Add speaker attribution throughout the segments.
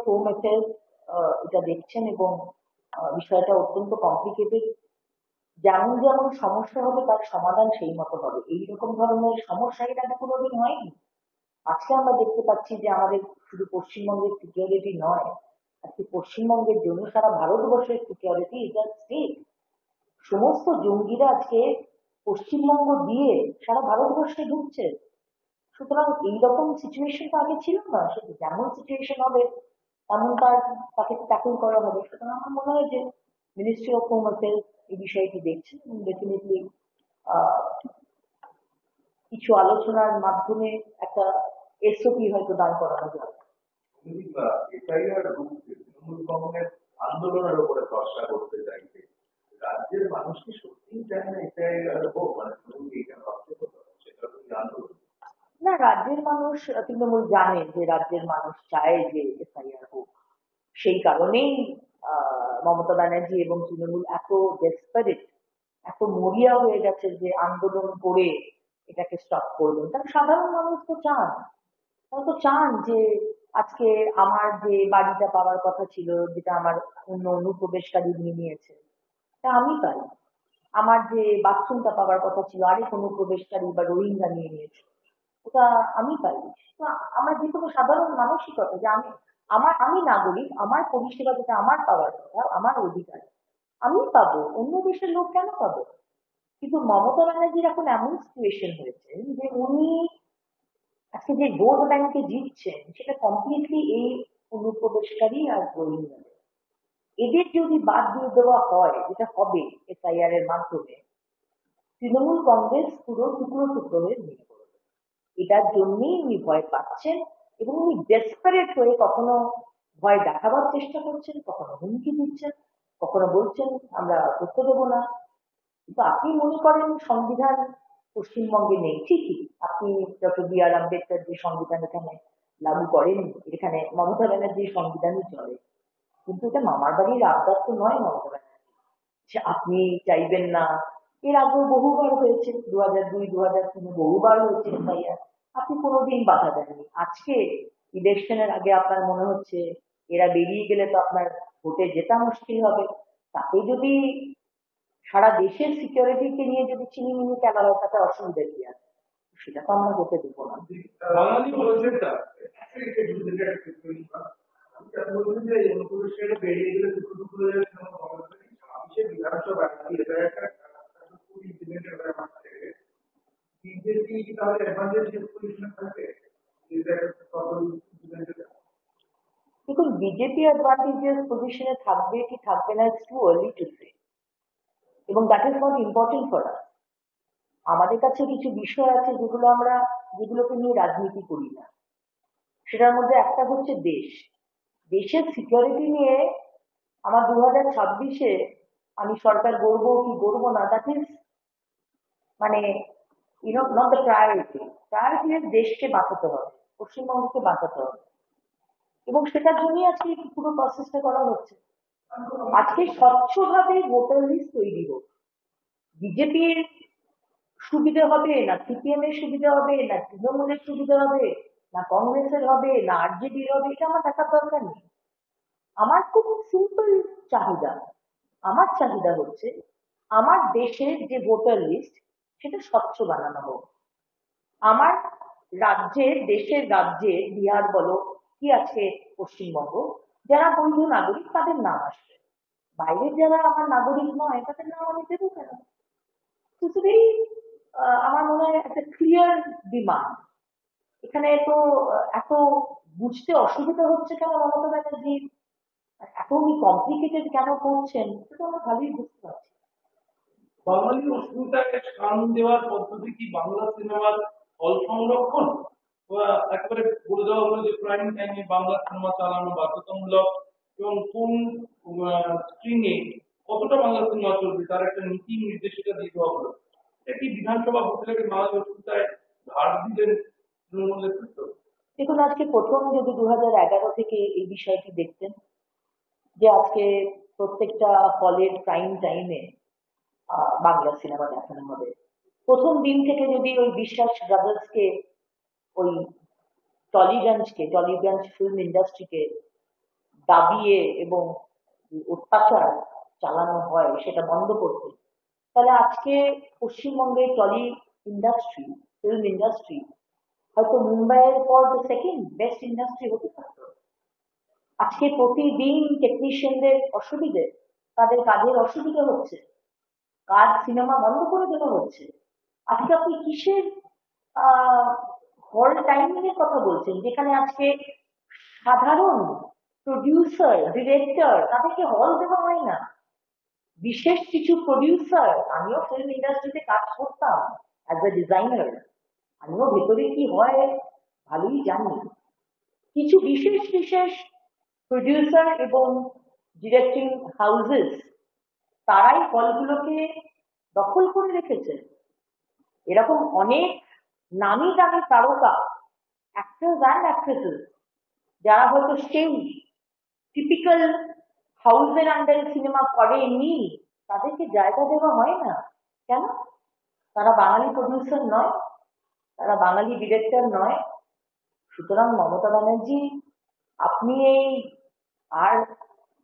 Speaker 1: Home affairs এটা দেখছেন এবং বিষয়টা অত্যন্ত কমপ্লিকেটেড। যেমন যেমন সমস্যা হবে তার সমাধান সেই মতো হবে। এইরকম ধরনের সমস্যা এর আগে কোনোদিন হয়নি। আজকে আমরা দেখতে পাচ্ছি যে আমাদের শুধু পশ্চিমবঙ্গের সিকিউরিটি নয়, আজকে পশ্চিমবঙ্গের জন্য সারা ভারতবর্ষের সিকিউরিটি ইজ অ্যাট স্টেক। সমস্ত জঙ্গিরা আজকে পশ্চিমবঙ্গ দিয়ে সারা ভারতবর্ষে ঢুকছে। সুতরাং এইরকম সিচুয়েশন তো আগে ছিল না, সেটা যেমন সিচুয়েশন হবে তেমন তাকে ট্যাকল করা হবে। সুতরাং আমার মনে হয় যে মিনিস্ট্রি অফ হোম অ্যাফেয়ার্স এই বিষয়টি দেখছে এবং ডেফিনেটলি কিছু আলোচনার মাধ্যমে একটা এসওপি হয়তো দান করানো যাবে।
Speaker 2: আন্দোলনের উপরে ভরসা করতে চাইছে, রাজ্যের মানুষ কি সত্যিই চায় না এফআইআর হোক? মানে আন্দোলন
Speaker 1: না, রাজ্যের মানুষ, তৃণমূল জানে যে রাজ্যের মানুষ চায় যে এফআইআর হোক। সেই কারণেই মমতা ব্যানার্জি এবং তৃণমূল এত ডেসপারেট, এত মরিয়া হয়ে গেছে যে আন্দোলন করে এটাকে স্টপ করবেন। কারণ সাধারণ মানুষ তো চান, তারা তো চান যে আজকে আমার যে বাড়িটা পাওয়ার কথা ছিল, যেটা আমার অন্য অনুপ্রবেশকারী নিয়ে নিয়েছে, তা আমি পাই। আমার যে বাথরুমটা পাওয়ার কথা ছিল আরেক অনুপ্রবেশকারী বা রোহিঙ্গা নিয়ে নিয়েছে, ওটা আমি পাই। তো আমার যে কোনো সাধারণ মানসিকতা যে আমি নাগরিক, আমার পরিষেবা যেটা আমার পাওয়ার কথা, আমার অধিকার আমি পাবো, অন্য দেশের লোক কেন পাবো? কিন্তু মমতা ব্যানার্জির এখন এমন সিচুয়েশন হয়েছে যে উনি আজকে যে ভোট ব্যাংকে জিতছেন সেটা কমপ্লিটলি এই অনুপ্রবেশকারী আর রোহিঙ্গা। এদের যদি বাদ দিয়ে দেওয়া হয়, যেটা হবে এসআইআর এর মাধ্যমে, তৃণমূল কংগ্রেস পুরো টুকরো টুকরো হয়ে ভেঙে পড়বে। এটার জন্যই উনি ভয় পাচ্ছেন এবং উনি ডেসপারেট হয়ে কখনো ভয় দেখাবার চেষ্টা করছেন, কখনো হুমকি দিচ্ছেন, কখনো বলছেন আমরা করতে দেবো না। কিন্তু আপনি মনে করেন সংবিধান পশ্চিমবঙ্গে নেই, ঠিকই। আপনি ডক্টর বি আর আম্বেদকর যে সংবিধান এখানে লাগু করেন, এখানে মমতা ব্যানার্জির সংবিধানই চলে। কিন্তু এটা মামার বাড়ির আবদার তো নয় মমতা ব্যানার্জি যে আপনি চাইবেন না। এর আগেও বহুবার হয়েছে, 2002, 2003 বহুবার হয়েছে এফআইআর, আপনি কোনোদিন বাধা দেননি। আজকে ইলেকশনের আগে আপনার মনে হচ্ছে এরা বেরিয়ে গেলে তো আপনার ভোটে জেতা মুশকিল হবে, তাতে যদি সারা দেশের সিকিউরিটিকে নিয়ে যদি চিনিমিনি খেলা হয় তাতে অসুবিধা কি আছে? সেটা তো আমরা হতে দেবো না।
Speaker 2: বাঙালি বলছেন বেরিয়ে গেলে বিধানসভা তাহলে থাকে।
Speaker 1: দেখুন, বিজেপি অ্যাডভান্টেজিয়াস পজিশনে থাকবে কি থাকবে না, it's too early to say, এবং that is not important for us. আমাদের কাছে কিছু বিষয় আছে যেগুলোকে নিয়ে রাজনীতি করি না। সেটার মধ্যে একটা হচ্ছে দেশের সিকিউরিটি নিয়ে আমার 2026-এ আমি সরকার গড়বো কি গড়বো না, দ্যাট ইজ মানে নট দ্য প্রায়োরিটি। প্রায়োরিটি দেশকে বাঁচাতে হবে, পশ্চিমবঙ্গকে বাঁচাতে হবে, এবং সেটার জন্যই আজকে এই পুরো প্রসেসটা করা হচ্ছে। আজকে স্বচ্ছভাবে ভোটার লিস্ট তৈরি হোক। বিজেপির সুবিধা হবে না, সিপিএম এর সুবিধা হবে না, তৃণমূলের সুবিধা হবে না, কংগ্রেসের হবে না, আরজেডির হবে, এটা আমার দেখার দরকার নেই। আমার খুব সিম্পল চাহিদা, আমার চাহিদা হচ্ছে আমার দেশের যে ভোটার লিস্ট সেটা স্বচ্ছ বানানো হোক। আমার দেশের রাজ্যে বিহার বলো কি আছে, পশ্চিমবঙ্গ, যারা বৈধ নাগরিক তাদের নাম আসবে। বাইরের যারা আমার নাগরিক নয় তাদের নাম আমি দেবো কেন? ভেরি, আমার মনে হয় একটা ক্লিয়ার ডিমান্ড। এখানে তো এত বুঝতে অসুবিধা হচ্ছে কেন মমতা ব্যানার্জি, এত উনি কমপ্লিকেটেড কেন করছেন, সেটা আমরা ভালোই বুঝতে পারছি।
Speaker 2: বাঙালি অস্মিতাকে স্থান দেওয়ার পদ্ধতি কি বাংলা সিনেমার হল সংরক্ষণ, একেবারে বলে দেওয়া হলো যে প্রাইম টাইমে বাংলা সিনেমা চালানো বাধ্যতামূলক, এবং কোন স্ক্রিনে কতটা বাংলা সিনেমা চলবে তার একটা নীতি নির্দেশিকা দিয়ে দেওয়া হলো। এটি বিধানসভা ভোটের বাঙালি অস্মিতায় ধার দিলেন তৃণমূলের ক্ষেত্রে।
Speaker 1: দেখুন, আজকে প্রথম যদি 2011 থেকে এই বিষয়টি দেখতেন যে আজকে প্রত্যেকটা হলের প্রাইম টাইমে বাংলা সিনেমা দেখানো হবে, প্রথম দিন থেকে যদি ওই বিশ্বাস ব্রাদার্সকে, ওই টলিগঞ্জ ফিল্ম ইন্ডাস্ট্রিকে দাবিয়ে এবং অত্যাচার চালানো হয় সেটা বন্ধ করতে, তাহলে আজকে পশ্চিমবঙ্গের টলি ইন্ডাস্ট্রি, ফিল্ম ইন্ডাস্ট্রি হয়তো মুম্বাইয়ের পর সেকেন্ড বেস্ট ইন্ডাস্ট্রি হতে পারতো। আজকে প্রতিদিন টেকনিশিয়ানদের অসুবিধে, তাদের কাজের অসুবিধা হচ্ছে, কাজ সিনেমা বন্ধ করে দেওয়া হচ্ছে। আজকে আপনি কিসের হল টাইমিং এর কথা বলছেন, যেখানে আজকে সাধারণ প্রডিউসার ডিরেক্টর তাদেরকে হল দেওয়া হয় না। বিশেষ কিছু প্রডিউসার, আমিও ফিল্ম ইন্ডাস্ট্রিতে কাজ করতাম অ্যাজ এ ডিজাইনার, আমিও ভেতরে কি হয় ভালোই জানি। কিছু বিশেষ বিশেষ প্রডিউসার এবং ডিরেক্টিং হাউসেস তারাই হলগুলোকে দখল করে রেখেছে। এরকম অনেক নামি দামি তারকা, অ্যাক্টর্স অ্যান্ড অ্যাক্ট্রেসেস, যারা হয়তো সেই টিপিক্যাল হাউসের আন্ডারে সিনেমা করেনি, তাদেরকে জায়গা দেওয়া হয় না কেন? তারা বাঙালি প্রডিউসার নয়, তারা বাঙালি ডিরেক্টর নয়। সুতরাং মমতা ব্যানার্জি, আপনি এই আর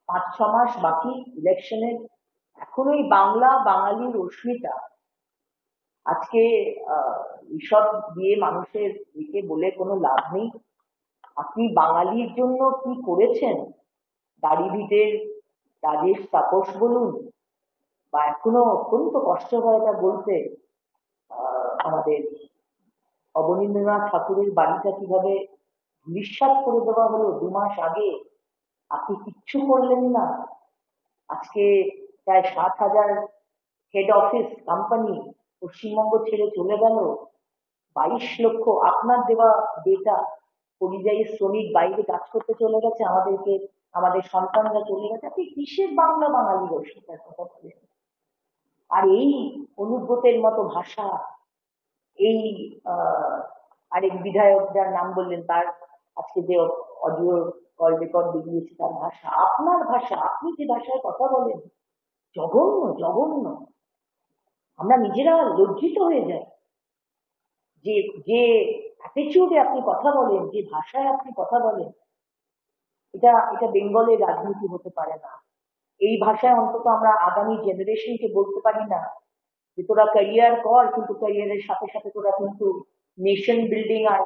Speaker 1: 5-6 মাস বাকি ইলেকশনের, এখন ওই বাংলা বাঙালির অস্মিতা আজকে এইসব দিয়ে মানুষের দিকে বলে কোনো লাভ নেই। আপনি বাঙালির জন্য কি করেছেন, দাড়িভিটের রাজেশ তাপস বলুন, বা এখনো অত্যন্ত কষ্ট হয় এটা বলতে, আমাদের অবনীন্দ্রনাথ ঠাকুরের বাড়িটা কিভাবে নিঃশ্বাস করে দেওয়া হলো 2 মাস আগে, আপনি কিচ্ছু করলেন না। আজকে প্রায় 7,000 হেড অফিস কোম্পানি পশ্চিমবঙ্গ ছেড়ে চলে গেল, 22 লক্ষ আপনার দেওয়া ডেটা পরিযায়ী শ্রমিক বাইরে কাজ করতে চলে গেছে, আমাদেরকে, আমাদের সন্তানরা চলে গেছে। আপনি কিসের বাংলা বাঙালি রসিকতার কথা বলেন? আর এই অনুব্রতের মতো ভাষা, এই আরেক বিধায়ক যার নাম বললেন, তার আজকে যে অডিও কল রেকর্ড বেরিয়েছে, তার ভাষা, আপনার ভাষা, আপনি যে ভাষায় কথা বলেন, জঘন্য জঘন্য। আমরা নিজেরা লজ্জিত হয়ে যাই যে যে অ্যাটিটিউডে আপনি কথা বলেন, যে ভাষায় আপনি কথা বলেন। এটা এটা বেঙ্গলের রাজনীতি হতে পারে না। এই ভাষায় অন্তত আমরা আগামী জেনারেশনকে বলতে পারি না যে তোরা ক্যারিয়ার কর, কিন্তু ক্যারিয়ারের সাথে সাথে তোরা কিন্তু নেশন বিল্ডিং আর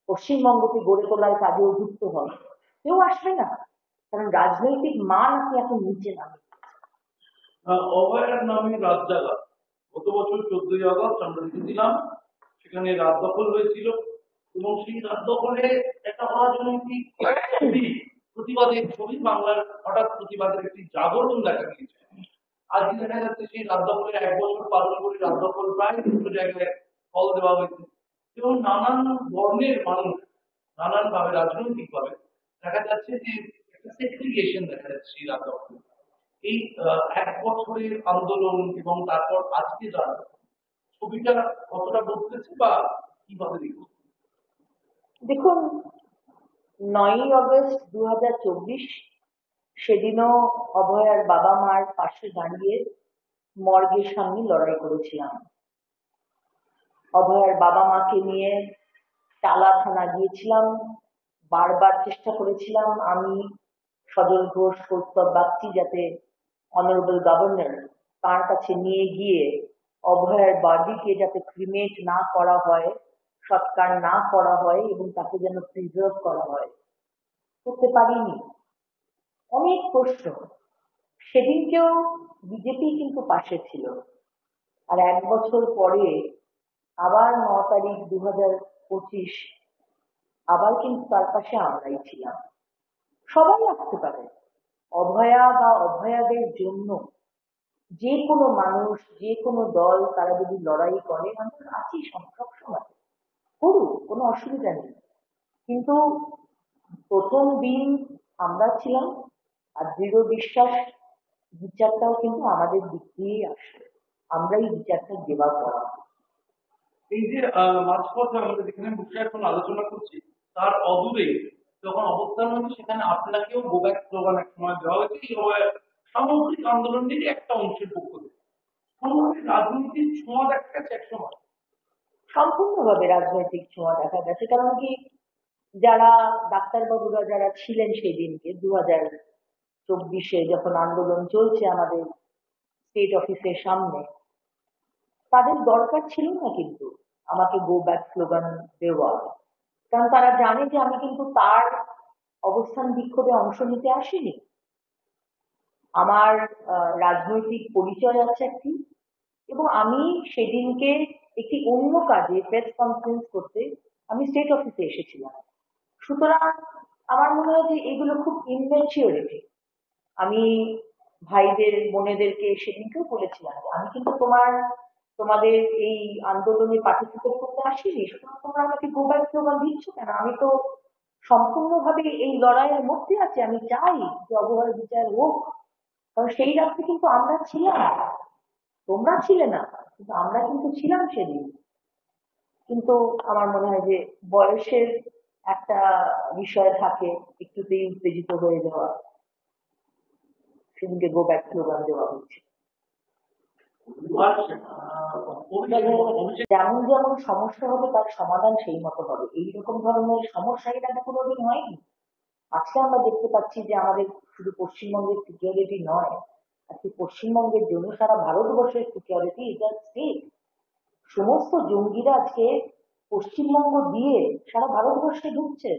Speaker 1: পশ্চিমবঙ্গকে গড়ে তোলার কাজেও যুক্ত হয়। কেউ আসবে না, কারণ রাজনৈতিক মান আপনি এখন নিচে নামে।
Speaker 2: অভয়ার নামে রাত জাগা গত বছর 14ই আগস্ট আমরা দেখেছিলাম, সেখানে রাত দখল হয়েছিল এবং সেই রাত দখলে একটা অরাজনৈতিক প্রতিবাদের ছবি, বাংলার হঠাৎ প্রতিবাদের একটি জাগরণ দেখা গিয়েছে। আজকে দেখা যাচ্ছে সেই রাত দখলের 1 বছর পালন করে রাত দখল প্রায় 2 জায়গায় ফল দেওয়া হয়েছে এবং নানান বর্ণের মানুষ নানান ভাবে রাজনৈতিক ভাবে দেখা যাচ্ছে যে একটা সেগ্রিগেশন দেখা যাচ্ছে সেই রাত দখলে। এই 1 বছরের আন্দোলন এবং তারপর আজকে যারা ছবিটা কতটা বদলেছে বা কিভাবে দেখুন?
Speaker 1: দেখুন, 9ই আগস্ট 2024 সেদিনও অভয়ার বাবা মার পাশে দাঁড়িয়ে মর্গের সামনে লড়াই করেছিলাম। অভয়ার বাবা মাকে নিয়ে টালা থানা গিয়েছিলাম, বারবার চেষ্টা করেছিলাম আমি, সজল ঘোষ, কৌস্তব বাগচি, যাতে অনারেবল গভর্নর তার কাছে নিয়ে গিয়ে অভয়ার বডিকে যাতে ক্রিমেট না করা হয়, সৎকার না করা হয় এবং তাকে যেন প্রিজার্ভ করা হয়। করতে পারিনি। অনেক প্রশ্ন, সেদিনকেও বিজেপি কিন্তু পাশে ছিল। আর 1 বছর পরে আবার 9 তারিখ 2025 আবার কিন্তু তার পাশে আমরাই ছিলাম। সবাই আসতে পারে, অভয়া বা অভয়াদের জন্য যে কোনো মানুষ, যে কোনো দল, তারা যদি লড়াই করে, আমরা আছি সবসময়, করুক, কোনো অসুবিধা নেই। কিন্তু প্রথম দিন আমরা ছিলাম, আর দৃঢ় বিশ্বাস বিচারটাও কিন্তু আমাদের দিক দিয়েই আসবে, আমরাই বিচারটা দেওয়া করা।
Speaker 2: এই যে মাঝপথে আমরা যেখানে বসে এখন আলোচনা করছি তার অদূরে যখন অবস্থান হচ্ছে, সেখানে আপনাকেও গোব্যাক স্লোগান এক সময় দেওয়া হয়েছে এই সামগ্রিক আন্দোলনের একটা অংশের পক্ষ থেকে। সামগ্রিক রাজনীতির ছোঁয়া দেখা গেছে এক সময়।
Speaker 1: সম্পূর্ণভাবে রাজনৈতিক ছোঁয়া দেখা গেছে। কারণ কি, যারা ডাক্তারবাবুরা যারা ছিলেন সেদিনকে 2024 যখন আন্দোলন চলছে আমাদের স্টেট অফিসের সামনে, তাদের দরকার ছিল না কিন্তু আমাকে গো ব্যাক স্লোগান দেওয়া। কারণ তারা জানে যে আমি কিন্তু তার অবস্থান বিক্ষোভে অংশ নিতে আসিনি। আমার রাজনৈতিক পরিচয় আছে একটি, এবং আমি সেদিনকে একটি অন্য কাজে প্রেস কনফারেন্স করতে আমি স্টেট অফিসে এসেছিলাম। সুতরাং আমার মনে হয় যে এগুলো খুব ইনম্যাচিওরিটি। আমি ভাইদের বোনেদেরকে সেদিনকেও বলেছিলাম যে আমি কিন্তু তোমাদের এই আন্দোলনে পার্টিসিপেট করতে আসিনি, সুতরাং তোমরা আমাকে গো ব্যাক স্লোগান দিচ্ছ কেন? আমি তো সম্পূর্ণভাবে এই লড়াইয়ের মধ্যে আছি, আমি চাই যে অবহেলার বিচার হোক। কারণ সেই রাত্রে কিন্তু আমরা ছিলাম, তোমরা ছিলে না, কিন্তু আমরা কিন্তু ছিলাম সেদিন। কিন্তু আমার মনে হয় যে বয়সের একটা বিষয় থাকে, একটুতেই উত্তেজিত হয়ে যাওয়া, সেদিনকে গো ব্যাক স্লোগান দেওয়া হচ্ছে। যেমন যেমন সমস্যা হবে তার সমাধান সেই মতো হবে। এইরকম ধরনের সমস্যা এর আগে কোনোদিন হয়নি। আজকে আমরা দেখতে পাচ্ছি যে আমাদের শুধু পশ্চিমবঙ্গের সিকিউরিটি নয়, আজকে পশ্চিমবঙ্গের জন্য সারা ভারতবর্ষের সিকিউরিটি ইজ অ্যাট স্টেক। সমস্ত জঙ্গিরা আজকে পশ্চিমবঙ্গ দিয়ে সারা ভারতবর্ষে ঢুকছে।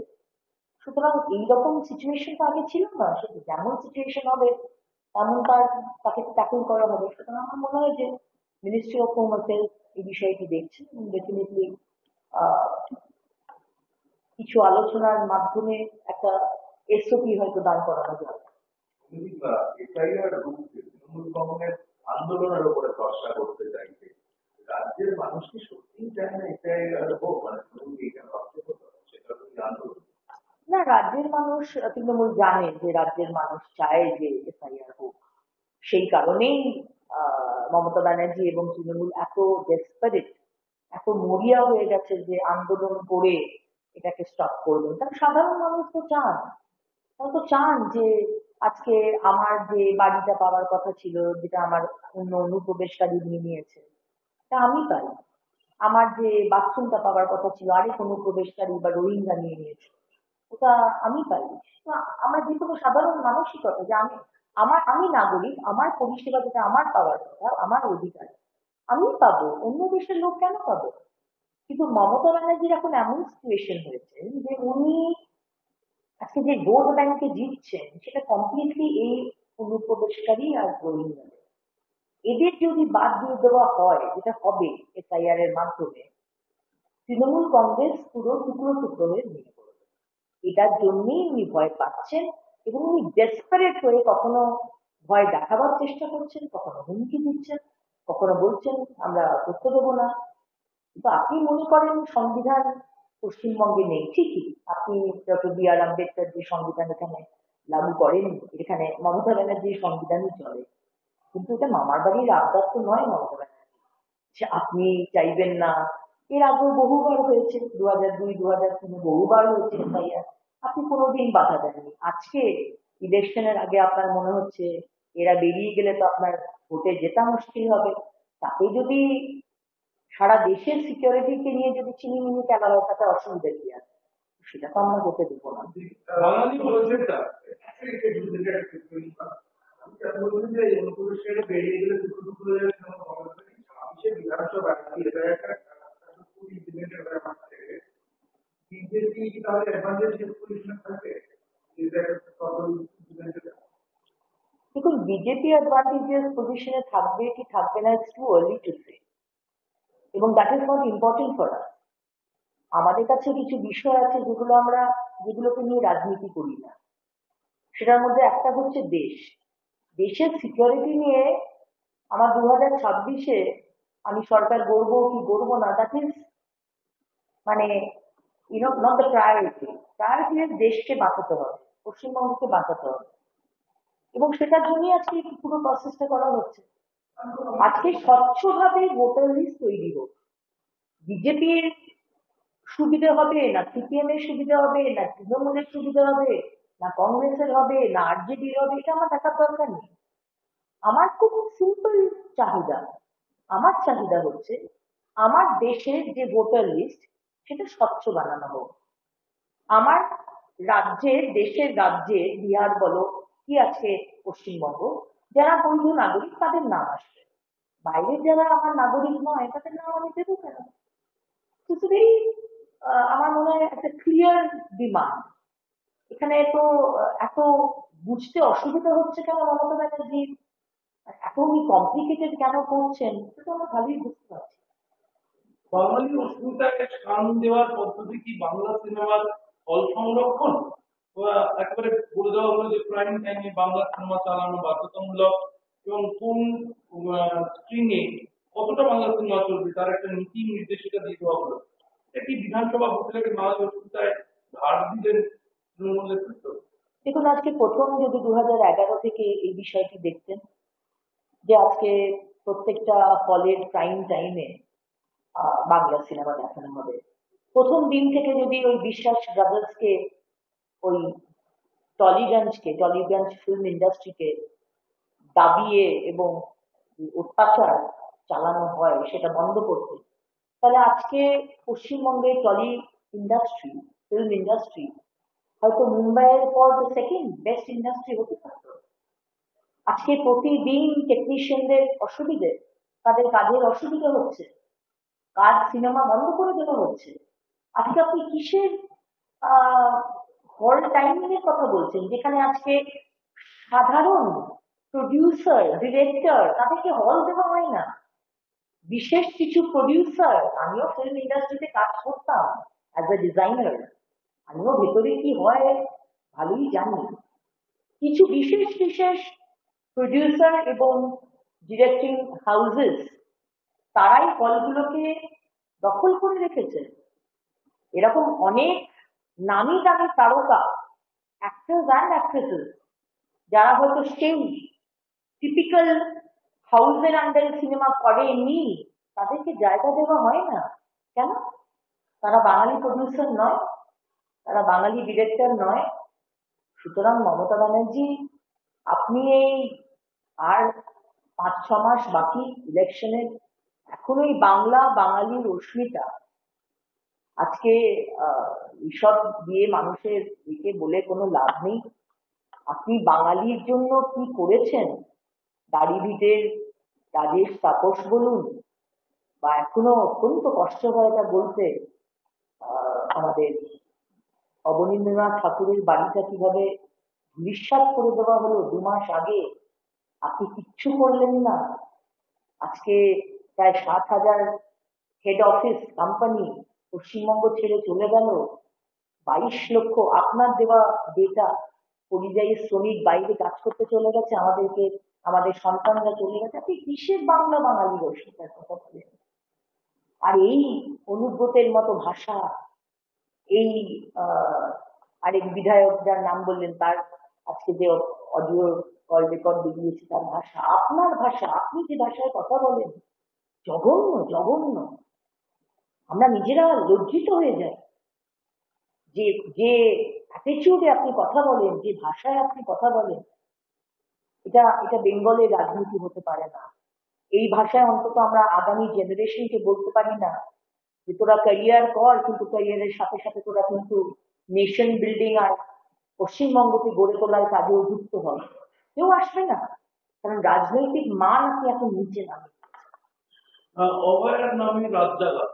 Speaker 1: সুতরাং এইরকম সিচুয়েশন তো আগে ছিল না, সেটা যেমন সিচুয়েশন হবে তেমন তাকে ট্যাকল করা হবে। সুতরাং আমার মনে হয় যে মিনিস্ট্রি অফ হোম অ্যাফেয়ার্স এই বিষয়টি দেখছে এবং ডেফিনেটলি কিছু আলোচনার মাধ্যমে একটা এসওপি হয়তো দান করানো যাবে।
Speaker 3: তৃণমূল কংগ্রেস আন্দোলনের উপরে ভরসা করতে চাইছে, রাজ্যের মানুষ কি সত্যিই চায় না এফআইআর হোক? মানে আন্দোলন
Speaker 1: না, রাজ্যের মানুষ, তৃণমূল জানে যে রাজ্যের মানুষ চায় যে এসআইআর হোক। সেই কারণেই মমতা ব্যানার্জি এবং তৃণমূল এত ডেসপারেট, এত মরিয়া হয়ে গেছে যে আন্দোলন করে এটাকে স্টপ করবেন। কারণ সাধারণ মানুষ তো চান, তারা তো চান যে আজকে আমার যে বাড়িটা পাওয়ার কথা ছিল, যেটা আমার অন্য অনুপ্রবেশকারী নিয়ে নিয়েছে, তা আমি পাই। আমার যে বাথরুমটা পাওয়ার কথা ছিল আরেক অনুপ্রবেশকারী বা রোহিঙ্গা নিয়ে নিয়েছে, ওটা আমি পাই। তো আমার যে কোনো সাধারণ মানসিকতা যে আমি নাগরিক, আমার পরিষেবা যেটা আমার পাওয়ার কথা, আমার অধিকার আমি পাবো, অন্য দেশের লোক কেন পাবো? কিন্তু মমতা ব্যানার্জির এখন এমন সিচুয়েশন হয়েছে যে উনি আজকে যে ভোট ব্যাংকে জিতছেন সেটা কমপ্লিটলি এই অনুপ্রবেশকারী আর রোহিঙ্গা। এদের যদি বাদ দিয়ে দেওয়া হয়, যেটা হবে এসআইআর এর মাধ্যমে, তৃণমূল কংগ্রেস পুরো টুকরো টুকরো হয়ে ভেঙে পড়বে। এটার জন্যই উনি ভয় পাচ্ছেন এবং উনি ডেসপারেট হয়ে কখনো ভয় দেখাবার চেষ্টা করছেন, কখনো হুমকি দিচ্ছেন, কখনো বলছেন আমরা করতে দেবো না। কিন্তু আপনি মনে করেন সংবিধান পশ্চিমবঙ্গে নেই, ঠিকই। আপনি ডক্টর বি আর আম্বেদকর যে সংবিধান এখানে লাগু করেন, এখানে মমতা ব্যানার্জির সংবিধানই চলে। কিন্তু এটা মামার বাড়ির আবদার তো নয় মমতা ব্যানার্জি যে আপনি চাইবেন না। এর আগেও বহুবার হয়েছে, 2002 2003 বহুবার হয়েছে এফআইআর, আপনি কোনোদিন বাধা দেননি। আজকে ইলেকশনের আগে আপনার মনে হচ্ছে এরা বেরিয়ে গেলে তো আপনার ভোটে জেতা মুশকিল হবে, তাতে যদি সারা দেশের সিকিউরিটিকে নিয়ে যদি চিনিমিনি খেলা হয় তাতে অসুবিধা কি আছে? সেটা তো আমরা হতে দেবো না।
Speaker 2: বাঙালি বলছেন না
Speaker 3: বেরিয়ে গেলে বিধানসভা বিজেপি তাহলে অ্যাডভান্টেজ পজিশনে থাকে।
Speaker 1: দেখুন, বিজেপি অ্যাডভান্টেজিয়াস পজিশনে থাকবে কি থাকবে না, it's too early to say, এবং that is not important for us. আমাদের কাছে কিছু বিষয় আছে যেগুলোকে নিয়ে রাজনীতি করি না। সেটার মধ্যে একটা হচ্ছে দেশের সিকিউরিটি নিয়ে আমার 2026-এ আমি সরকার গড়বো কি গড়বো না, দ্যাট ইজ মানে নট দ্য প্রায়োরিটি। দেশকে বাঁচাতে হবে, পশ্চিমবঙ্গকে বাঁচাতে হবে, এবং সেটার জন্যই আজকে এই পুরো প্রসেসটা করা হচ্ছে। আজকে স্বচ্ছভাবে ভোটার লিস্ট তৈরি হোক, বিজেপির সুবিধা হবে না সিপিএম এর সুবিধা হবে না তৃণমূলের সুবিধা হবে না কংগ্রেসের হবে না আরজেডির হবে, এটা আমার দেখার দরকার নেই। আমার খুব সিম্পল চাহিদা, আমার চাহিদা হচ্ছে আমার দেশের যে ভোটার লিস্ট সেটা স্বচ্ছ বানানো হোক। আমার দেশের রাজ্যে বিহার বলো কি আছে পশ্চিমবঙ্গ, যারা বৈধ নাগরিক তাদের নাম আসবে। বাইরের যারা আমার নাগরিক নয় তাদের নাম আমি দেবো কেন? ভেরি, আমার মনে হয় একটা ক্লিয়ার ডিমান্ড। এখানে তো এত বুঝতে অসুবিধা হচ্ছে কেন মমতা ব্যানার্জি, এত উনি কমপ্লিকেটেড কেন করছেন সেটা আমরা ভালোই বুঝতে পারছি।
Speaker 2: বাঙালি অস্মিতাকে স্থান দেওয়ার পদ্ধতি কি বাংলা সিনেমার হল সংরক্ষণ, বা একেবারে বলে দেওয়া হলো যে প্রাইম টাইমে বাংলা সিনেমা চালানো বাধ্যতামূলক, এবং কোন স্ক্রিনে কতটা বাংলা সিনেমা চলবে তার একটা নীতি নির্দেশিকা দিয়ে দেওয়া হলো। এটা কি বিধানসভা ভোট থেকে বাঙালি অস্মিতায় ধার দিলেন তৃণমূল নেতৃত্ব?
Speaker 1: দেখুন, আজকে প্রথম যদি 2011 থেকে এই বিষয়টি দেখতেন যে আজকে প্রত্যেকটা হলের প্রাইম টাইমে বাংলা সিনেমা দেখানো হবে, প্রথম দিন থেকে যদি ওই বিশ্বাস ব্রাদার্সকে, ওই টলিগঞ্জ ফিল্ম ইন্ডাস্ট্রিকে দাবিয়ে এবং অত্যাচার চালানো হয় সেটা বন্ধ করতে, তাহলে আজকে পশ্চিমবঙ্গে টলি ইন্ডাস্ট্রি, ফিল্ম ইন্ডাস্ট্রি হয়তো মুম্বাইয়ের পর সেকেন্ড বেস্ট ইন্ডাস্ট্রি হতে পারতো। আজকে প্রতিদিন টেকনিশিয়ানদের অসুবিধে, তাদের কাজের অসুবিধা হচ্ছে, কাজ সিনেমা বন্ধ করে দেওয়া হচ্ছে। আজকে আপনি কিসের হল টাইমিং এর কথা বলছেন, যেখানে আজকে সাধারণ প্রডিউসার, ডিরেক্টর তাদেরকে হল দেওয়া হয় না। বিশেষ কিছু প্রডিউসার, আমিও ফিল্ম ইন্ডাস্ট্রিতে কাজ করতাম অ্যাজ এ ডিজাইনার, আমিও ভেতরে কি হয় ভালোই জানি। কিছু বিশেষ প্রডিউসার এবং ডিরেক্টিং হাউসেস তারাই হলগুলোকে দখল করে রেখেছে। এরকম অনেক নামি দামি তারকা, অ্যাক্টর্স অ্যান্ড অ্যাক্ট্রেসেস, যারা হয়তো সেই টিপিক্যাল হাউসের আন্ডারে সিনেমা করেনি, তাদেরকে জায়গা দেওয়া হয় না কেন? তারা বাঙালি প্রডিউসার নয়, তারা বাঙালি ডিরেক্টর নয়। সুতরাং মমতা ব্যানার্জি, আপনি এই আর 5-6 মাস বাকি ইলেকশনের, এখন ওই বাঙালির অস্মিতা, আজকে এইসব দিয়ে মানুষের দিকে বলে কোনো লাভ নেই। আপনি বাঙালির জন্য কি করেছেন, দাড়িভিটের রাজেশ তাপস বলুন, বা এখনো অত্যন্ত কষ্ট হয় এটা বলতে, আমাদের অবনীন্দ্রনাথ ঠাকুরের বাড়িটা কিভাবে নিঃশ্বাস করে দেওয়া হলো 2 মাস আগে, আপনি কিচ্ছু করলেন না। আজকে প্রায় 7,000 হেড অফিস কোম্পানি পশ্চিমবঙ্গ ছেড়ে চলে গেল, 22 লক্ষ আপনার দেওয়া ডেটা পরিযায়ী শ্রমিক বাইরে কাজ করতে চলে গেছে, আমাদের সন্তানরা চলে গেছে। আপনি কিসের বাঙালি রসিকতার কথা বলেন? আর এই অনুব্রতের মতো ভাষা, এই আরেক বিধায়ক যার নাম বললেন, তার আজকে যে অডিও কল রেকর্ড বেরিয়েছে, তার ভাষা, আপনার ভাষা, আপনি যে ভাষায় কথা বলেন, জঘন্য। আমরা নিজেরা লজ্জিত হয়ে যাই যে যে অ্যাটিটিউডে আপনি কথা বলেন, যে ভাষায় আপনি কথা বলেন। এটা বেঙ্গলের রাজনীতি হতে পারে না। এই ভাষায় অন্তত আমরা আগামী জেনারেশনকে বলতে পারি না যে তোরা ক্যারিয়ার কর, কিন্তু ক্যারিয়ারের সাথে সাথে তোরা কিন্তু নেশন বিল্ডিং আর পশ্চিমবঙ্গকে গড়ে তোলার কাজেও যুক্ত হয়। কেউ আসবে না, কারণ রাজনৈতিক মান আপনি এত নিচে নামে।
Speaker 2: অভয়ার নামে রাত জাগা,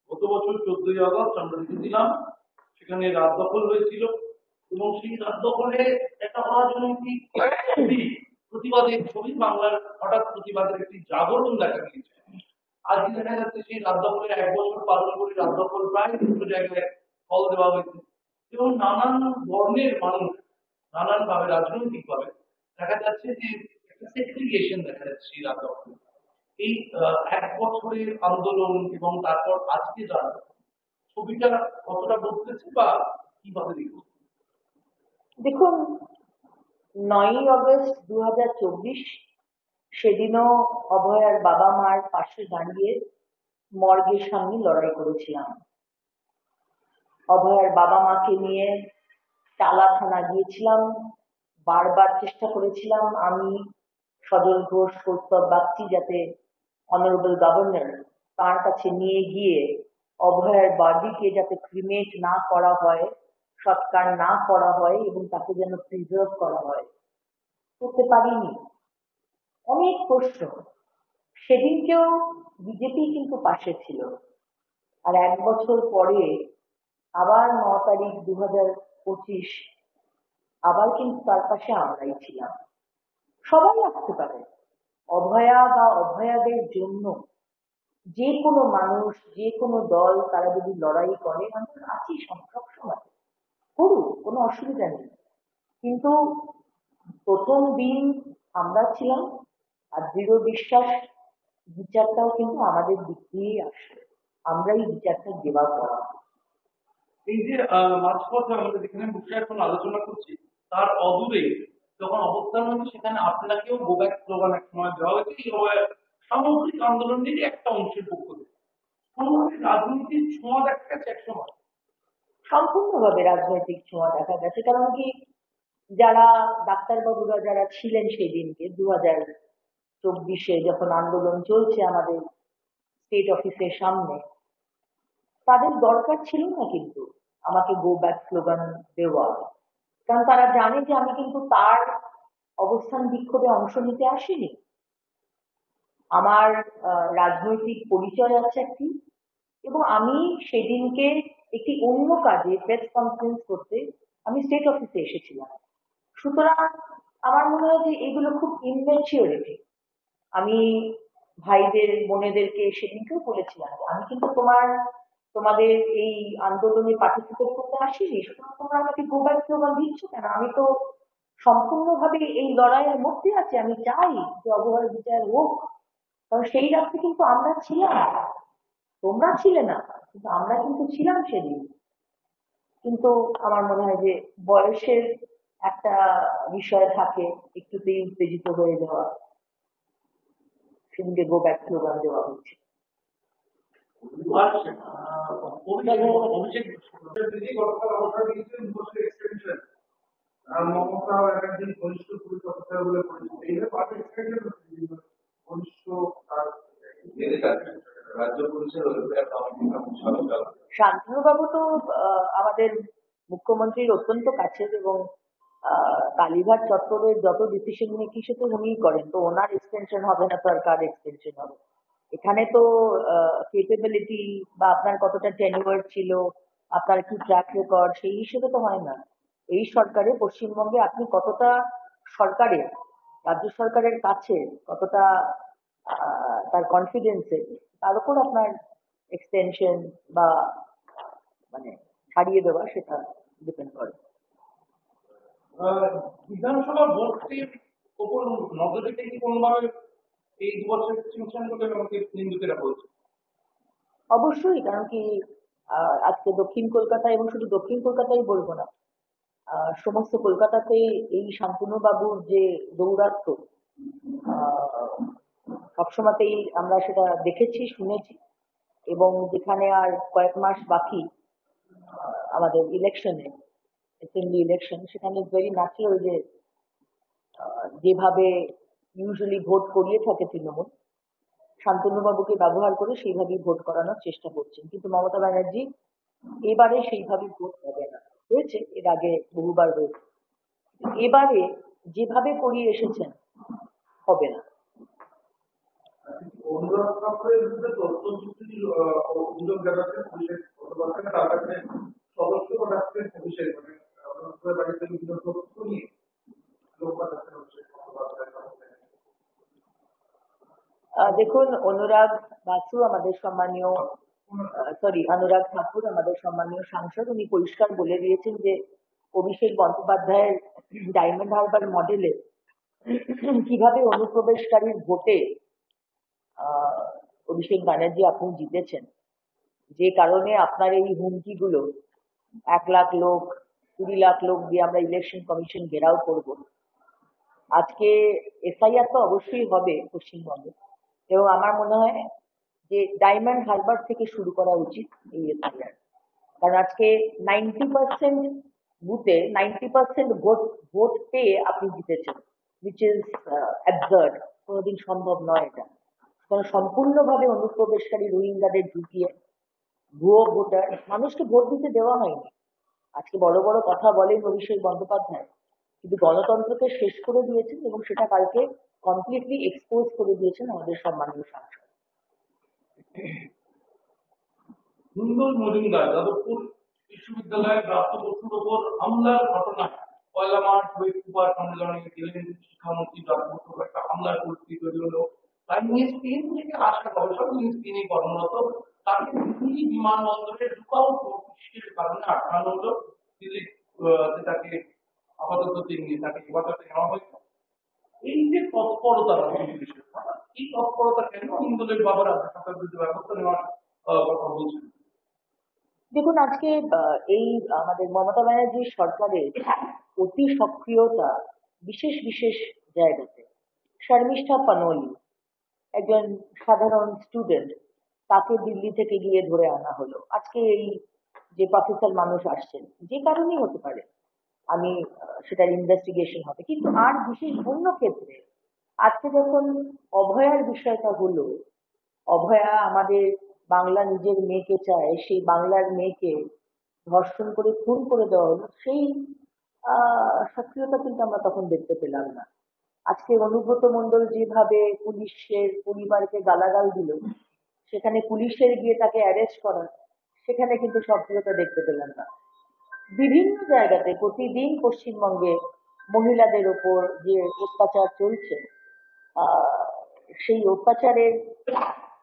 Speaker 2: গত বছর 14ই আগস্ট আমরা দেখেছিলাম, সেখানে রাত দখল হয়েছিল, এবং সেই রাত দখলে একটা অরাজনৈতিক প্রতিবাদের ছবি, বাংলার হঠাৎ প্রতিবাদের একটি জাগরণ দেখা গিয়েছে। আজকে দেখা যাচ্ছে সেই রাত দখলের 1 বছর পালন করে রাত দখল প্রায় 2 জায়গায় ফল দেওয়া হয়েছে, এবং নানান বর্ণের মানুষ নানান ভাবে রাজনৈতিক ভাবে দেখা যাচ্ছে যে একটা সেগ্রিগেশন দেখা যাচ্ছে সেই রাত দখলে। এই 1 বছরের আন্দোলন এবং তারপর আজকে যারা ছবিটা কতটা বদলেছে বা কিভাবে দেখুন?
Speaker 1: দেখুন, 9ই আগস্ট 2024, সেদিনও অভয়ার বাবা মার পাশে দাঁড়িয়ে মর্গের সামনে লড়াই করেছিলাম। অভয়ার বাবা মাকে নিয়ে টালা থানা গিয়েছিলাম, বারবার চেষ্টা করেছিলাম আমি, সজল ঘোষ, কৌস্তব বাগচি, যাতে অনারেবল গভর্নর তার কাছে নিয়ে গিয়ে অভয়ার বডিকে যাতে ক্রিমেট না করা হয়, সৎকার না করা হয় এবং তাকে যেন প্রিজার্ভ করা হয়, করতে পারিনি। অনেক প্রশ্ন। সেদিনকেও বিজেপি কিন্তু পাশে ছিল। আর 1 বছর পরে আবার 9 তারিখ 2025 আবার কিন্তু তার পাশে আমরাই ছিলাম। সবাই আসতে পারে। অভয়া বা অভয়াদের জন্য যে কোনো মানুষ, যে কোনো দল তারা যদি লড়াই করে, আমরা আছি সবসময়, করুক, কোনো অসুবিধা নেই। কিন্তু প্রথম দিন আমরা ছিলাম, আর দৃঢ় বিশ্বাস বিচারটাও কিন্তু আমাদের দিক দিয়েই আসে। আমরাই বিচারটা দেওয়া করা।
Speaker 2: এই যে মাঝপথে আমরা যেখানে বসে এখন আলোচনা করছি তার অদূরে যখন অবস্থান হচ্ছে সেখানে আপনাকেও গো ব্যাক স্লোগান এক সময় দেওয়া হয়েছে এই সামগ্রিক আন্দোলনেরই একটা অংশের পক্ষ থেকে সামগ্রিক রাজনীতির ছোঁয়া দেখা গেছে এক সময়।
Speaker 1: সম্পূর্ণভাবে রাজনৈতিক ছোঁয়া দেখা গেছে। কারণ কি, যারা ডাক্তারবাবুরা যারা ছিলেন সেই দিনকে 2024 যখন আন্দোলন চলছে আমাদের স্টেট অফিসের সামনে, তাদের দরকার ছিল না কিন্তু আমাকে গো ব্যাক স্লোগান দেওয়া। কারণ তারা জানে যে আমি কিন্তু তার অবস্থান বিক্ষোভে অংশ নিতে আসিনি। আমার রাজনৈতিক পরিচয় আছে একটি, এবং আমি সেদিনকে একটি অন্য কাজে প্রেস কনফারেন্স করতে আমি স্টেট অফিসে এসেছিলাম। সুতরাং আমার মনে হয় যে এগুলো খুব ইনম্যাচিওরিটি। আমি ভাইদের বোনেদেরকে সেদিনকেও বলেছিলাম যে আমি কিন্তু তোমাদের এই আন্দোলনে পার্টিসিপেট করতে আসিনি, সুতরাং তোমরা আমাকে গো ব্যাক স্লোগান দিচ্ছ কেন? আমি তো সম্পূর্ণভাবে এই লড়াইয়ের মধ্যে আছি। আমি চাই যে অবহেলার বিচার হোক। কারণ সেই রাত্রে কিন্তু আমরা ছিলাম, তোমরা ছিলে না, কিন্তু আমরা কিন্তু ছিলাম সেদিন। কিন্তু আমার মনে হয় যে বয়সের একটা বিষয় থাকে, একটুতেই উত্তেজিত হয়ে যাওয়া, সেদিকে গো ব্যাক স্লোগান দেওয়া হচ্ছে।
Speaker 2: অভিষেক গতকাল অবসর নিয়েছিলেন এক্সটেনশন মমতা ব্যানার্জি ঘনিষ্ঠ পুলিশ অফিসার বলে পরিচিত এইভাবে পার্টি এক্সটেনশন ঘনিষ্ঠ রাজ্য পুলিশের
Speaker 1: শান্তনুবাবু তো আমাদের মুখ্যমন্ত্রীর অত্যন্ত কাছের, এবং কালীঘাট চত্বরের যত ডিসিশন মেকিং সে তো উনিই করেন। তো ওনার এক্সটেনশন হবে না তো আর কার এক্সটেনশন হবে? এখানে তো কেপেবিলিটি বা আপনার কতটা টেনিওর ছিল, আপনার কি ট্র্যাক রেকর্ড, সেই হিসেবে তো হয় না। এই সরকারে, পশ্চিমবঙ্গে আপনি কতটা সরকারের, রাজ্য সরকারের কাছে কতটা তার কনফিডেন্সে, তার উপর আপনার এক্সটেনশন বা মানে ছাড়িয়ে দেওয়া সেটা ডিপেন্ড করে।
Speaker 2: বিধানসভা ভোটের উপর নজর রেখে কি কোনোভাবে এই 2 বছর এক্সটেনশন করে আমাকে নিন্দুকেরা বলছে?
Speaker 1: অবশ্যই। কারণ কি, আজকে দক্ষিণ কলকাতায়, এবং শুধু দক্ষিণ কলকাতায় বলবো না, সমস্ত কলকাতাতে এই শান্তনু বাবুর যে দৌরাত্ম্য, সবসময়তেই আমরা সেটা দেখেছি, শুনেছি। এবং যেখানে আর কয়েক মাস বাকি আমাদের ইলেকশনে, অ্যাসেম্বলি ইলেকশন, সেখানে ভেরি ন্যাচারাল যে যেভাবে ইউজুয়ালি ভোট করিয়ে থাকে তৃণমূল, শান্তনুবাবুকে ব্যবহার করে সেইভাবেই ভোট করানোর চেষ্টা করছেন। কিন্তু মমতা ব্যানার্জি এবারে সেইভাবে ভোট হবে না। হয়েছে এর আগে বহুবার হয়েছে, এবারে যেভাবে করিয়ে এসেছেন হবে না।
Speaker 2: অনুরাগ ঠাকুরের বিরুদ্ধে তথ্যযুক্তির অভিযোগ জানাচ্ছেন পুলিশের তার কাছে সদস্য পাঠাচ্ছেন পুলিশের মানে বাড়িতে বিভিন্ন তথ্য নিয়ে লোক পাঠাচ্ছেন।
Speaker 1: দেখুন, অনুরাগ বাসু আমাদের সম্মানীয় অনুরাগ ঠাকুর আমাদের সম্মানীয় সাংসদ, উনি পরিষ্কার বলে দিয়েছেন যে অভিষেক বন্দ্যোপাধ্যায়ের ডায়মন্ড হারবার মডেলে কিভাবে অনুপ্রবেশকারীর ভোটে অভিষেক ব্যানার্জি আপনি জিতেছেন, যে কারণে আপনার এই হুমকিগুলো 1 লাখ লোক 20 লাখ লোক দিয়ে আমরা ইলেকশন কমিশন ঘেরাও করব। আজকে এসআইআর তো অবশ্যই হবে পশ্চিমবঙ্গে, এবং আমার মনে হয় যে ডায়মন্ড হারবার থেকে শুরু করা উচিত এই এসআইআর। কারণ আজকে 90% বুথে 90% ভোট পেয়ে আপনি জিতেছেন, উইচ ইজ অ্যাবসার্ড। কোনোদিন সম্ভব নয় এটা। কারণ সম্পূর্ণভাবে অনুপ্রবেশকারী রোহিঙ্গাদের ঢুকিয়ে ভুয়ো ভোটার, মানুষকে ভোট দিতে দেওয়া হয়নি। আজকে বড় বড় কথা বলেন অভিষেক বন্দ্যোপাধ্যায়, কিন্তু গণতন্ত্রকে শেষ করে দিয়েছেন এবং সেটা কালকে কমপ্লিটলি এক্সপোজ করে দিয়েছেন আমাদের সম্মানীয় সাংসদ।
Speaker 2: হিন্দুল মজুমদার যাদবপুর বিশ্ববিদ্যালয়ের প্রাপ্ত বস্তুর উপর হামলার ঘটনা 1 মার্চ কুবার সম্মেলনে গেলেন শিক্ষামন্ত্রী প্রাপ্ত বস্তুর একটা হামলার পরিস্থিতি তৈরি হলো। তাই নিয়ে স্পেন থেকে আসা গবেষক তিনি স্পেনে কর্মরত, তাকে দিল্লি বিমানবন্দরে লুকআউট নোটিশের কারণে আটকানো হলো। দিল্লি তাকে আপাতত তাকে হেফাজতে নেওয়া হয়েছে। এই যে তৎপরতা এই তৎপরতা কেন হিন্দুদের বাবার সরকার বিরুদ্ধে ব্যবস্থা নেওয়ার কথা বলছেন?
Speaker 1: দেখুন, আজকে এই আমাদের মমতা ব্যানার্জির সরকারের অতি সক্রিয়তা বিশেষ বিশেষ জায়গাতে। শর্মিষ্ঠা পানোলি, একজন সাধারণ স্টুডেন্ট, তাকে দিল্লি থেকে গিয়ে ধরে আনা হলো। আজকে এই যে প্রফেসর মানুষ আসছেন, যে কারণেই হতে পারে, আমি সেটার ইনভেস্টিগেশন হবে, কিন্তু আর বিশেষ অন্য ক্ষেত্রে আজকে যখন অভয়ার বিষয়টা হলো, অভয়া আমাদের বাংলা নিজের মেয়েকে চায়, সেই বাংলার মেয়েকে ধর্ষণ করে খুন করে দেওয়া হলো, সেই সক্রিয়তা কিন্তু আমরা তখন দেখতে পেলাম না। আজকে অনুব্রত মণ্ডল যেভাবে পুলিশের পরিবারকে গালাগাল দিল, সেখানে পুলিশের গিয়ে তাকে অ্যারেস্ট করা, সেখানে কিন্তু সক্রিয়তা দেখতে পেলাম না। বিভিন্ন জায়গাতে প্রতিদিন পশ্চিমবঙ্গে মহিলাদের ওপর যে অত্যাচার চলছে, সেই অত্যাচারের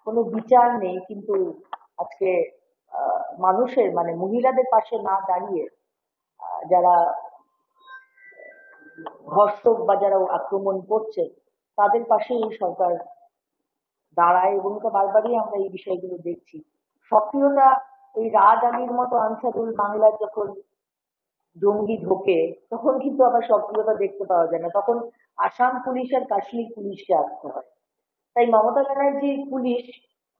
Speaker 1: কোনো বিচার নেই, কিন্তু আজকে মানুষের মানে মহিলাদের পাশে না দাঁড়িয়ে যারা ধর্ষক বা যারা আক্রমণ করছে তাদের পাশে এই সরকার দাঁড়ায়, এবং এটা বারবারই আমরা এই বিষয়গুলো দেখছি। সক্রিয়তা ওই রাজ আলীর মতো আনসারুল বাংলার যখন জঙ্গি ঢোকে, তখন কিন্তু আবার সক্রিয়তা দেখতে পাওয়া যায় না, তখন আসাম পুলিশ আর কাশ্মীর পুলিশকে আসতে হয়। তাই মমতা ব্যানার্জির পুলিশ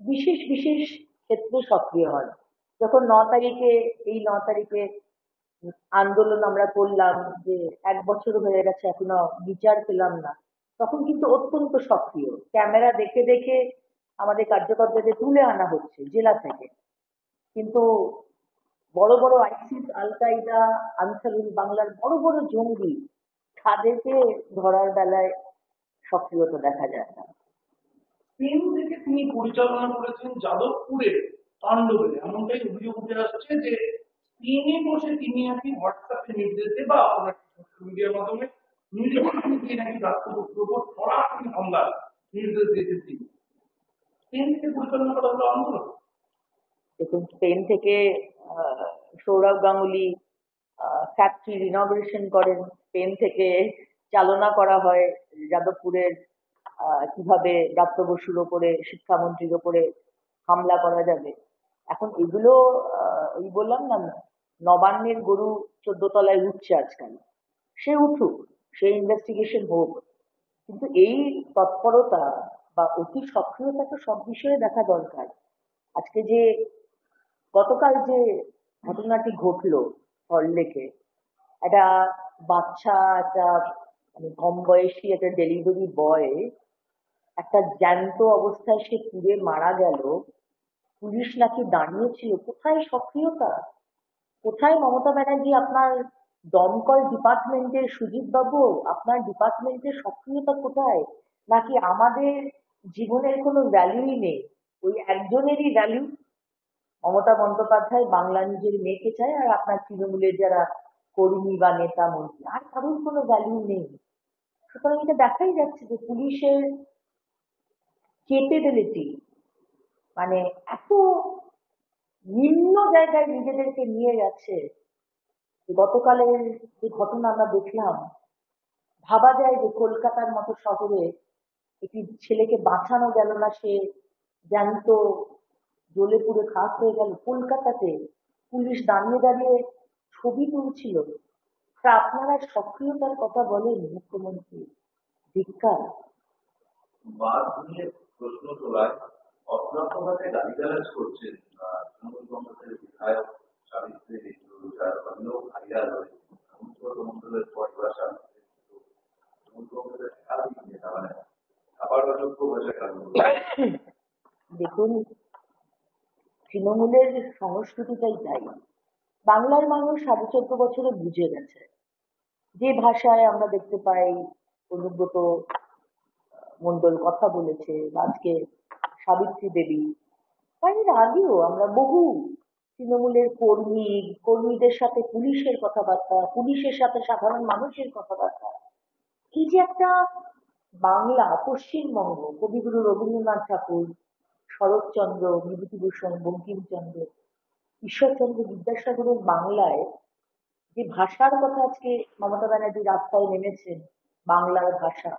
Speaker 1: বিশেষ বিশেষ ক্ষেত্রে সক্রিয় হয়। যখন 9 তারিখে, এই 9 তারিখে আন্দোলন আমরা করলাম যে 1 বছর হয়ে গেছে এখনো বিচার পেলাম না, তখন কিন্তু অত্যন্ত সক্রিয়, ক্যামেরা দেখে দেখে আমাদের কার্যকর্তাদের তুলে আনা হচ্ছে জেলা থেকে। কিন্তু বড় বড় আইসিস, আল কায়দা, আনসারুল বাংলার বড় বড় জঙ্গি, তাদেরকে ধরার বেলায় সক্রিয়তা দেখা যায় না।
Speaker 2: স্পেন থেকে তিনি পরিচালনা করেছেন যাদবপুরের তাণ্ডবে, এমনটাই অভিযোগ উঠে আসছে যে স্পেনে বসে তিনি নাকি হোয়াটসঅ্যাপে নির্দেশে বা সোশ্যাল মিডিয়ার মাধ্যমে নির্দেশনা দিয়ে নাকি রাষ্ট্রপতির উপর সরাসরি হামলার নির্দেশ দিয়েছেন তিনি। স্পেন থেকে পরিচালনা করা হলো আন্দোলন।
Speaker 1: দেখুন, স্পেন থেকে সৌরভ গাঙ্গুলি ফ্যাক্টরি ইনগ্রেশন করেন, স্পেন থেকে চালনা করা হয় যাদবপুরের কিভাবে ব্রাত্য বসুর ওপরে, শিক্ষামন্ত্রীর ওপরে হামলা করা যাবে। এখন এগুলো ওই বললাম না, নবান্নের গরু 14 তলায় উঠছে আজকাল, সে উঠুক, সে ইনভেস্টিগেশন হোক, কিন্তু এই তৎপরতা বা অতি সক্রিয়তা তো সব বিষয়ে দেখা দরকার। আজকে যে গতকাল যে ঘটনাটি ঘটলো সল্টলেকে, একটা বাচ্চা, একটা মানে কম বয়সী একটা ডেলিভারি বয় একটা জ্যান্ত অবস্থায় সে পুড়ে মারা গেল, পুলিশ নাকি দাঁড়িয়েছিল। কোথায় সক্রিয়তা? কোথায় মমতা ব্যানার্জি, আপনার দমকল ডিপার্টমেন্টের সুজিত বাবু, আপনার ডিপার্টমেন্টের সক্রিয়তা কোথায়? নাকি আমাদের জীবনের কোনো ভ্যালুই নেই, ওই একজনেরই ভ্যালু, মমতা বন্দ্যোপাধ্যায় বাংলা নিজের মেয়েকে চায়, আর আপনার তৃণমূলের যারা কর্মী বা নেতা মন্ত্রী, আর কারোর কোনো ভ্যালু নেই। সুতরাং এটা দেখাই যাচ্ছে যে পুলিশের কেপেবিলিটি মানে এত নিম্ন জায়গায় নিজেদেরকে নিয়ে গেছে। গতকালের যে ঘটনা আমরা দেখলাম, ভাবা যায় যে কলকাতার মতো শহরে একটি ছেলেকে বাঁচানো গেল না, সে জ্যান্ত জ্বলে পুড়ে খাস হয়ে গেল। কলকাতাতে পুলিশ দাঁড়িয়ে দাঁড়িয়ে ছবি তুলছিল। তা আপনারা সক্রিয়তার কথা বলেন মুখ্যমন্ত্রী, ধিক্কার।
Speaker 3: বাদ নিয়ে প্রশ্ন তোলায় অপ্রাপ্যভাবে গালিগালাজ করছেন তৃণমূল কংগ্রেসের বিধায়ক সাবিত্রী মিত্র, যার অন্য ভাইরাল হয়েছে অনুব্রত মণ্ডলের পরিবার সাবিত্রী মিত্র তৃণমূল কংগ্রেসের একাধিক নেতা, মানে আবার অযোগ্য ভাষায় গালি।
Speaker 1: দেখুন, তৃণমূলের সংস্কৃতিটাই তাই, বাংলার মানুষ 14.5 বছরে বুঝে গেছে যে ভাষায় আমরা দেখতে পাই অনুব্রত মণ্ডল কথা বলেছে, বা আজকে সাবিত্রী দেবী, বা এর আগেও আমরা বহু তৃণমূলের কর্মীদের সাথে পুলিশের কথাবার্তা, পুলিশের সাথে সাধারণ মানুষের কথাবার্তা, এই যে একটা বাংলা, পশ্চিমবঙ্গ, কবিগুরু রবীন্দ্রনাথ ঠাকুর, শরৎচন্দ্র, বিভূতিভূষণ বঙ্কিমচন্দ্র, ঈশ্বরচন্দ্র বিদ্যাসাগরের বাংলায় যে ভাষার কথা আজকে মমতা ব্যানার্জি রাস্তায় নেমেছেন, বাংলার ভাষা,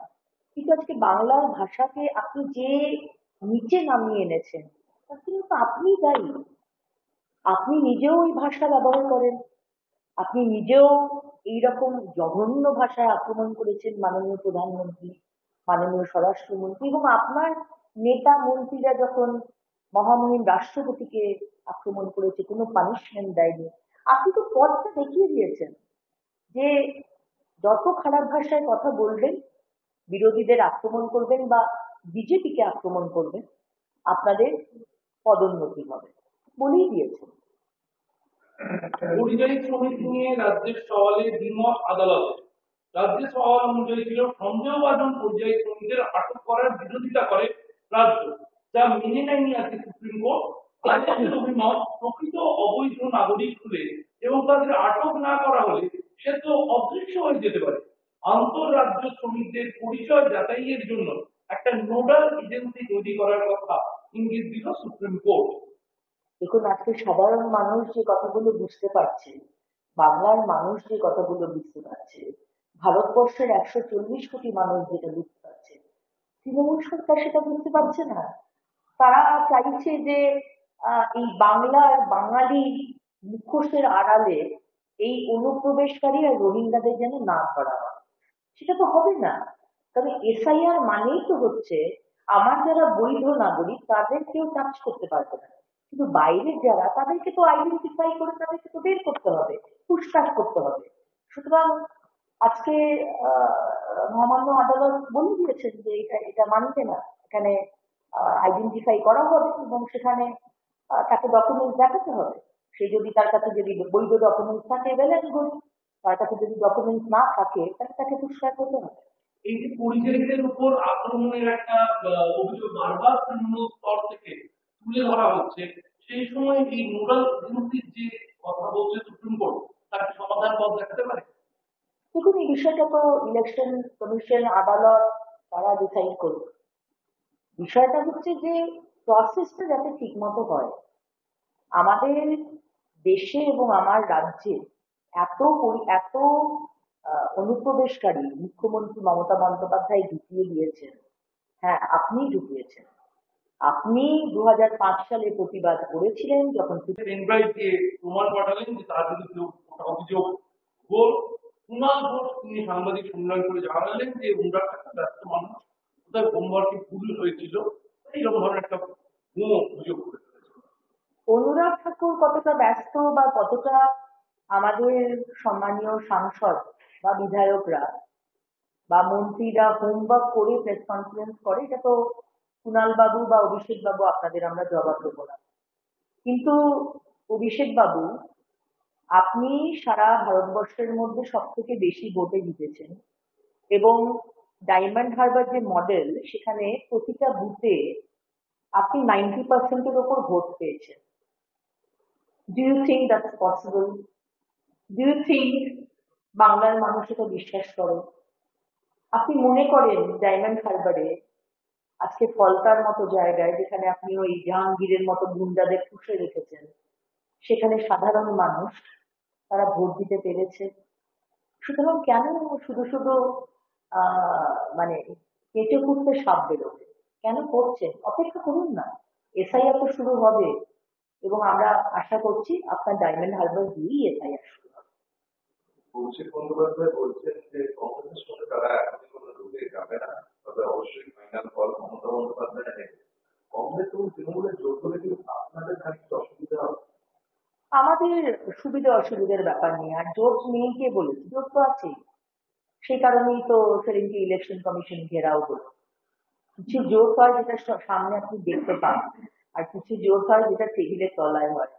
Speaker 1: কিন্তু আজকে বাংলার ভাষাকে আপনি যে নিচে নামিয়ে এনেছেন, তার জন্য তো আপনি দায়ী। আপনি নিজেও ওই ভাষা ব্যবহার করেন, আপনি নিজেও এইরকম জঘন্য ভাষায় আক্রমণ করেছেন মাননীয় প্রধানমন্ত্রী, মাননীয় স্বরাষ্ট্রমন্ত্রী, এবং আপনার নেতা মন্ত্রীরা যখন মহামহিম রাষ্ট্রপতিকে আক্রমণ করেছে কোনো পানিশমেন্ট দেয়নি। আপনি তো পথটা দেখিয়ে দিয়েছেন যে যত খারাপ ভাষায় কথা বলবেন, বিরোধীদের আক্রমণ করবেন বা বিজেপিকে আক্রমণ করবেন, আপনাদের পদোন্নতি হবে, বলেই দিয়েছেন।
Speaker 2: পরিযায়ী শ্রমিক নিয়ে রাজ্যের সওয়ালে দ্বিমত আদালতে। রাজ্যের সওয়াল অনুযায়ী ছিল সন্দেহভাজন পরিযায়ী শ্রমিকদের আটক করার বিরোধিতা করে রাজ্য, যা মেনে নেয়নি আজকে সুপ্রিম কোর্ট। আদালতের অভিমত, প্রকৃত অবৈধ নাগরিক হলে এবং তাদের আটক না করা হলে সে তো অদৃশ্য হয়ে যেতে পারে। আন্তঃরাজ্য শ্রমিকদের পরিচয় যাচাইয়ের জন্য একটা নোডাল এজেন্সি তৈরি করার কথা ইঙ্গিত দিল সুপ্রিম কোর্ট।
Speaker 1: দেখুন, আজকে সাধারণ মানুষ যে কথাগুলো বুঝতে পারছে, বাংলার মানুষ যে কথাগুলো বুঝতে পারছে, ভারতবর্ষের 140 কোটি মানুষ যেটা বুঝতে পারছে, তৃণমূল সরকার সেটা বুঝতে পারছে না। তারা চাইছে যে এই বাংলার বাঙালি মুখোশের আড়ালে এই অনুপ্রবেশকারী আর রোহিঙ্গাদের যেন না ধরা হয়। সেটা তো হবে না, কারণ এসআইআর মানেই তো হচ্ছে আমার যারা বৈধ নাগরিক তাদের কেউ টাচ করতে পারবে না, কিন্তু বাইরের যারা, তাদেরকে তো আইডেন্টিফাই করে তাদেরকে তো বের করতে হবে, পুষকাশ করতে হবে। সুতরাং আজকে মহামান্য আদালত বলে দিয়েছেন যে এটা এটা মানবে না, এখানে আইডেন্টিফাই করা হবে এবং সেখানে তাকে ডকুমেন্টস দেখাতে হবে। সে যদি, তার কাছে যদি বৈধ ডকুমেন্টস থাকে ওয়েল এন্ড গুড, তার কাছে যদি ডকুমেন্টস না থাকে তাহলে তাকে পুরস্কার করতে হবে।
Speaker 2: এই যে পরিযায়ীদের উপর আক্রমণের একটা অভিযোগ বারবার তৃণমূল স্তর থেকে তুলে ধরা হচ্ছে, সেই সময় এই নোডাল এজেন্সির যে কথা বলছে সুপ্রিম কোর্ট, তার সমাধান পথ দেখাতে পারে।
Speaker 1: দেখুন, এই বিষয়টা তো ইলেকশন কমিশন, আদালত, তারা ডিসাইড করবে। বিষয়টা হচ্ছে যে প্রসেসটা যাতে ঠিক মতো হয়। আমাদের দেশে এবং আমার রাজ্যে এত এত অনুপ্রবেশকারী মুখ্যমন্ত্রী মমতা বন্দ্যোপাধ্যায় ঢুকিয়ে দিয়েছেন। হ্যাঁ, আপনি ঢুকিয়েছেন। আপনি 2005 সালে প্রতিবাদ করেছিলেন যখন
Speaker 2: পেনড্রাইভ দিয়ে প্রমাণ পাঠালেন যে তার বিরুদ্ধে অভিযোগ ভুল। কুণাল ঘোষ তিনি সাংবাদিক সম্মেলন করে জানালেন যে উমরার একটা ব্যস্ত মানুষ, কোথায় হোমওয়ার্কে ভুল হয়েছিল, এইরকম ধরনের একটা ভুয়ো অভিযোগ করে ফেলেছে।
Speaker 1: অনুরাগ ঠাকুর কতটা ব্যস্ত বা কতটা আমাদের সম্মানীয় সাংসদ বা বিধায়করা বা মন্ত্রীরা হোমওয়ার্ক করে প্রেস কনফারেন্স করে, এটা তো কুণাল বাবু বা অভিষেক বাবু আপনাদের আমরা জবাব দেবো না। কিন্তু অভিষেক বাবু, আপনি সারা ভারতবর্ষের মধ্যে সব থেকে বেশি ভোটে জিতেছেন এবং ডায়মন্ড হারবার যে মডেল, সেখানে প্রতিটা বুথে আপনি 90%-এর ওপর ভোট পেয়েছেন। Do you think that's possible? Do you think বাংলার মানুষ এটা বিশ্বাস করে? আপনি মনে করেন ডায়মন্ড হারবারে আজকে ফলতার মতো জায়গায়, যেখানে আপনি ওই জাহাঙ্গীরের মতো গুন্ডাদের পুষে রেখেছেন, সেখানে সাধারণ মানুষ তারা ভোট দিতে পেরেছে? সুতরাং কেন শুধু শুধু মানে কেঁচো খুঁড়তে সাপ বেরোবে কেন করছেন? অপেক্ষা করুন না, এসআইআর তো শুরু হবে এবং আমরা আশা করছি আপনার ডায়মন্ড হারবার দিয়েই এসআইআর শুরু হবে।
Speaker 3: অভিষেক বন্দ্যোপাধ্যায় বলছেন যে কংগ্রেসের সঙ্গে তারা এখনই কোনো রুটে যাবে না, তবে অবশ্যই ফাইনাল ফল মমতা বন্দ্যোপাধ্যায় নেবে। কংগ্রেস এবং তৃণমূলের জোট করে কি আপনাদের খানিকটা অসুবিধা হবে?
Speaker 1: আমাদের সুবিধা অসুবিধার ব্যাপার নেই, আর জোট নেই কে বলেছে? জোট তো আছেই। সেই কারণেই তো সেদিনকে ইলেকশন কমিশন ঘেরাও হলো। কিছু জোট হয় যেটা সামনে আপনি দেখতে পান, আর কিছু জোট হয় যেটা টেবিলের তলায় হয়।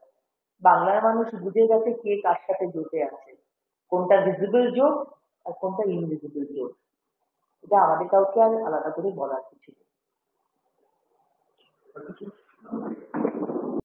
Speaker 1: বাংলার মানুষ বুঝে গেছে কে কার সাথে জোটে আছে, কোনটা ভিজিবল জোট আর কোনটা ইনভিজিবল জোট। এটা আমাদের কাউকে আর আলাদা করে বলার কিছু নেই।
Speaker 3: কিছু